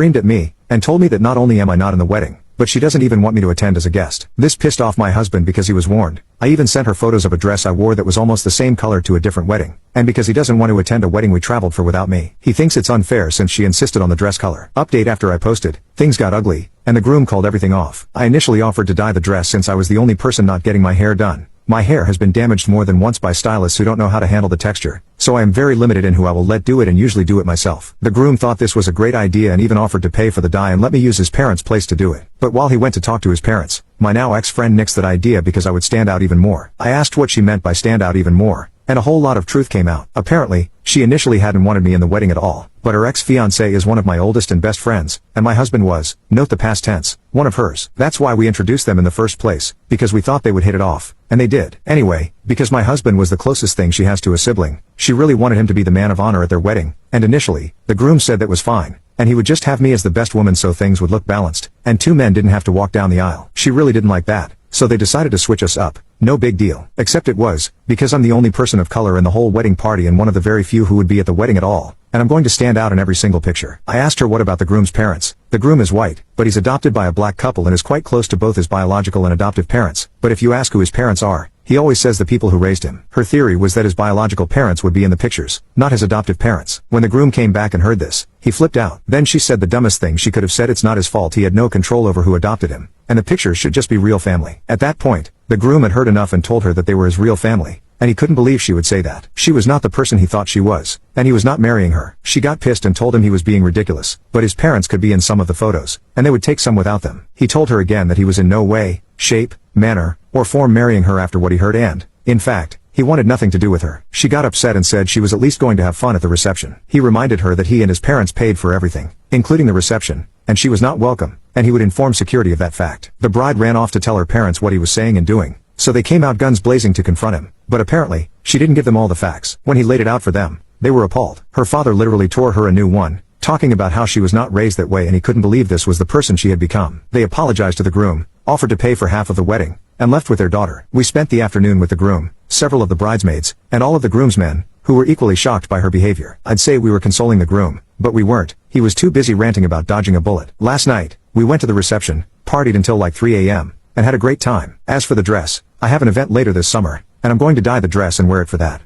screamed at me, and told me that not only am I not in the wedding, but she doesn't even want me to attend as a guest. This pissed off my husband because he was warned. I even sent her photos of a dress I wore that was almost the same color to a different wedding. And because he doesn't want to attend a wedding we traveled for without me. He thinks it's unfair since she insisted on the dress color. Update: after I posted, things got ugly, and the groom called everything off. I initially offered to dye the dress since I was the only person not getting my hair done. My hair has been damaged more than once by stylists who don't know how to handle the texture, so I am very limited in who I will let do it and usually do it myself. The groom thought this was a great idea and even offered to pay for the dye and let me use his parents' place to do it. But while he went to talk to his parents, my now ex-friend nixed that idea because I would stand out even more. I asked what she meant by stand out even more, and a whole lot of truth came out. Apparently, she initially hadn't wanted me in the wedding at all, but her ex-fiancé is one of my oldest and best friends, and my husband was, note the past tense, one of hers. That's why we introduced them in the first place, because we thought they would hit it off, and they did. Anyway, because my husband was the closest thing she has to a sibling, she really wanted him to be the man of honor at their wedding, and initially, the groom said that was fine, and he would just have me as the best woman so things would look balanced, and two men didn't have to walk down the aisle. She really didn't like that, so they decided to switch us up. No big deal. Except it was, because I'm the only person of color in the whole wedding party and one of the very few who would be at the wedding at all, and I'm going to stand out in every single picture. I asked her what about the groom's parents. The groom is white, but he's adopted by a black couple and is quite close to both his biological and adoptive parents, but if you ask who his parents are, he always says the people who raised him. Her theory was that his biological parents would be in the pictures, not his adoptive parents. When the groom came back and heard this, he flipped out. Then she said the dumbest thing she could have said: it's not his fault, he had no control over who adopted him, and the pictures should just be real family. At that point, the groom had heard enough and told her that they were his real family, and he couldn't believe she would say that. She was not the person he thought she was, and he was not marrying her. She got pissed and told him he was being ridiculous, but his parents could be in some of the photos, and they would take some without them. He told her again that he was in no way, shape, manner, or form marrying her after what he heard and, in fact, he wanted nothing to do with her. She got upset and said she was at least going to have fun at the reception. He reminded her that he and his parents paid for everything, including the reception, and she was not welcome, and he would inform security of that fact. The bride ran off to tell her parents what he was saying and doing, so they came out guns blazing to confront him, but apparently, she didn't give them all the facts. When he laid it out for them, they were appalled. Her father literally tore her a new one, talking about how she was not raised that way and he couldn't believe this was the person she had become. They apologized to the groom, offered to pay for half of the wedding, and left with their daughter. We spent the afternoon with the groom, several of the bridesmaids, and all of the groomsmen, who were equally shocked by her behavior. I'd say we were consoling the groom, but we weren't. He was too busy ranting about dodging a bullet. Last night, we went to the reception, partied until like 3 a.m., and had a great time. As for the dress, I have an event later this summer, and I'm going to dye the dress and wear it for that.